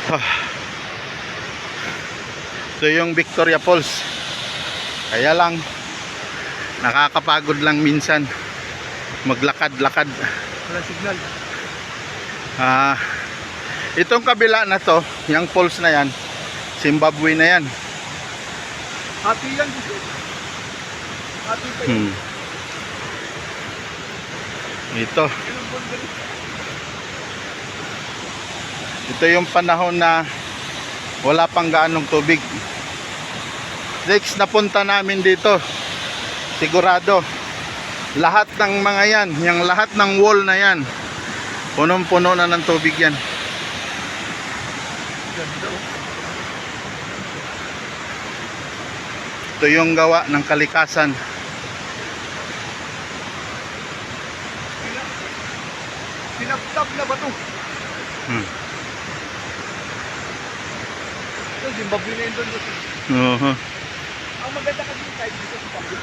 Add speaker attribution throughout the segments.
Speaker 1: Ah, ito yung Victoria Falls. Kaya lang nakakapagod lang minsan maglakad-lakad.
Speaker 2: Wala signal.
Speaker 1: Itong kabila na to, yung falls na yan, Zimbabwe na yan.
Speaker 2: Happy yan gusto. Happy pa yun.
Speaker 1: Ito yung panahon na wala pang gaanong tubig. Next na punta namin dito, sigurado lahat ng mga yan, yung lahat ng wall na yan, punong-puno na ng tubig yan. Ito yung gawa ng kalikasan.
Speaker 2: Pinagtap na ba ito? Ito, Zimbabwe na yun doon. Ang maganda kasi yung side dito sa Zimbabwe.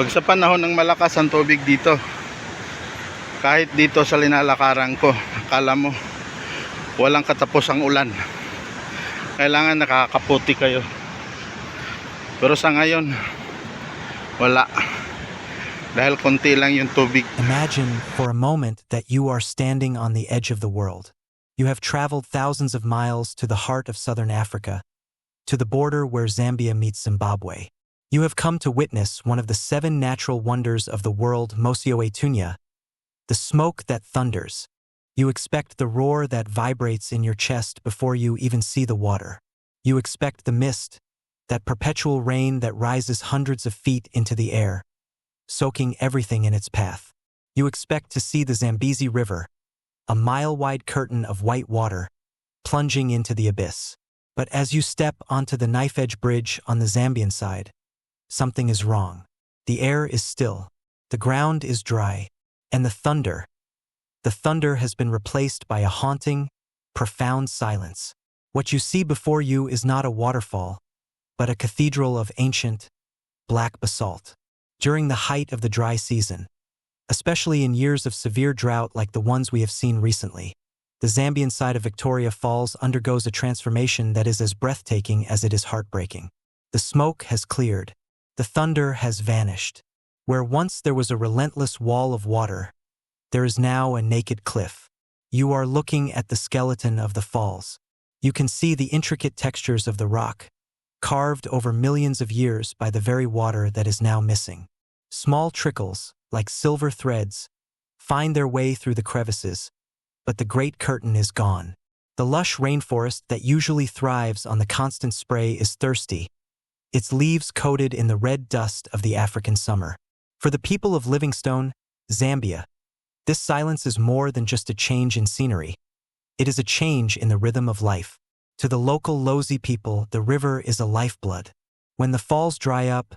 Speaker 1: Pag sa panahon ng malakas ang tubig dito, kahit dito sa linalakaran ko, akala mo walang katapusang ulan, kailangan nakakaputi kayo. Pero sa ngayon wala, dahil konti lang yung tubig.
Speaker 3: Imagine for a moment that you are standing on the edge of the world. You have traveled thousands of miles to the heart of southern Africa, to the border where Zambia meets Zimbabwe. You have come to witness one of the 7 natural wonders of the world, Mosi Oa Tunya, the smoke that thunders. You expect the roar that vibrates in your chest before you even see the water. You expect the mist, that perpetual rain that rises hundreds of feet into the air, soaking everything in its path. You expect to see the Zambezi River, a mile-wide curtain of white water, plunging into the abyss. But as you step onto the knife-edge bridge on the Zambian side, something is wrong. The air is still, the ground is dry, and the thunder has been replaced by a haunting, profound silence. What you see before you is not a waterfall, but a cathedral of ancient, black basalt. During the height of the dry season, especially in years of severe drought like the ones we have seen recently, the Zambian side of Victoria Falls undergoes a transformation that is as breathtaking as it is heartbreaking. The smoke has cleared. The thunder has vanished. Where once there was a relentless wall of water, there is now a naked cliff. You are looking at the skeleton of the falls. You can see the intricate textures of the rock, carved over millions of years by the very water that is now missing. Small trickles, like silver threads, find their way through the crevices, but the great curtain is gone. The lush rainforest that usually thrives on the constant spray is thirsty, its leaves coated in the red dust of the African summer. For the people of Livingstone, Zambia, this silence is more than just a change in scenery. It is a change in the rhythm of life. To the local Lozi people, the river is a lifeblood. When the falls dry up,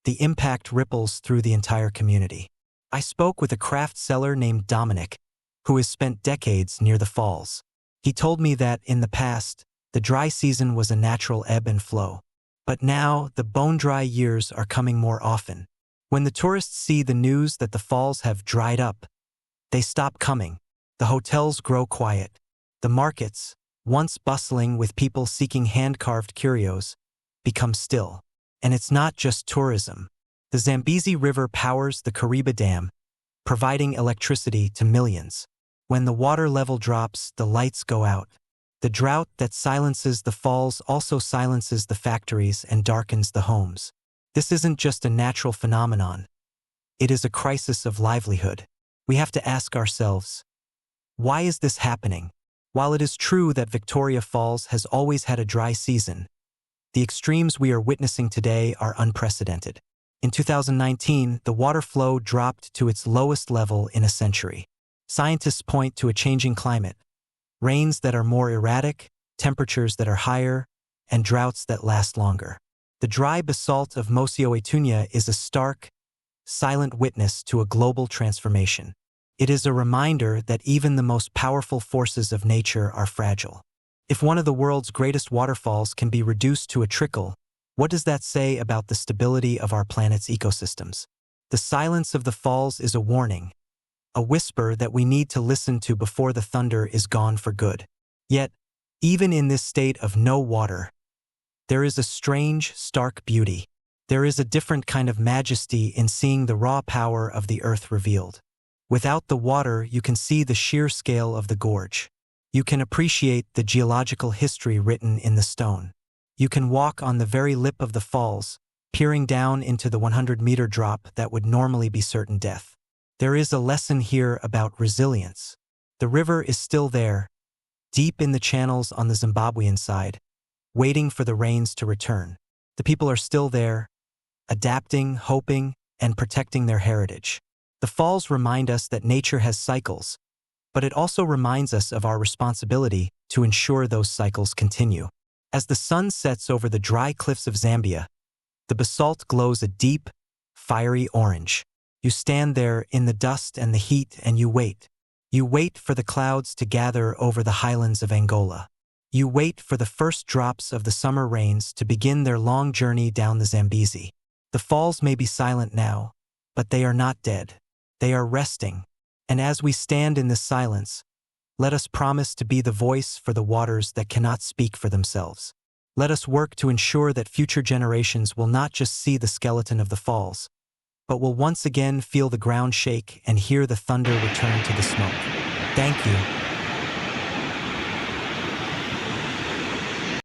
Speaker 3: the impact ripples through the entire community. I spoke with a craft seller named Dominic, who has spent decades near the falls. He told me that, in the past, the dry season was a natural ebb and flow. But now, the bone-dry years are coming more often. When the tourists see the news that the falls have dried up, they stop coming. The hotels grow quiet. The markets, once bustling with people seeking hand-carved curios, become still. And it's not just tourism. The Zambezi River powers the Kariba Dam, providing electricity to millions. When the water level drops, the lights go out. The drought that silences the falls also silences the factories and darkens the homes. This isn't just a natural phenomenon. It is a crisis of livelihood. We have to ask ourselves, why is this happening? While it is true that Victoria Falls has always had a dry season, the extremes we are witnessing today are unprecedented. In 2019, the water flow dropped to its lowest level in a century. Scientists point to a changing climate, rains that are more erratic, temperatures that are higher, and droughts that last longer. The dry basalt of Mosioetunya is a stark, silent witness to a global transformation. It is a reminder that even the most powerful forces of nature are fragile. If one of the world's greatest waterfalls can be reduced to a trickle, what does that say about the stability of our planet's ecosystems? The silence of the falls is a warning, a whisper that we need to listen to before the thunder is gone for good. Yet, even in this state of no water, there is a strange, stark beauty. There is a different kind of majesty in seeing the raw power of the earth revealed. Without the water, you can see the sheer scale of the gorge. You can appreciate the geological history written in the stone. You can walk on the very lip of the falls, peering down into the 100-meter drop that would normally be certain death. There is a lesson here about resilience. The river is still there, deep in the channels on the Zimbabwean side, waiting for the rains to return. The people are still there, adapting, hoping, and protecting their heritage. The falls remind us that nature has cycles, but it also reminds us of our responsibility to ensure those cycles continue. As the sun sets over the dry cliffs of Zambia, the basalt glows a deep, fiery orange. You stand there in the dust and the heat and you wait. You wait for the clouds to gather over the highlands of Angola. You wait for the first drops of the summer rains to begin their long journey down the Zambezi. The falls may be silent now, but they are not dead. They are resting. And as we stand in this silence, let us promise to be the voice for the waters that cannot speak for themselves. Let us work to ensure that future generations will not just see the skeleton of the falls, but will once again feel the ground shake and hear the thunder return to the smoke. Thank you.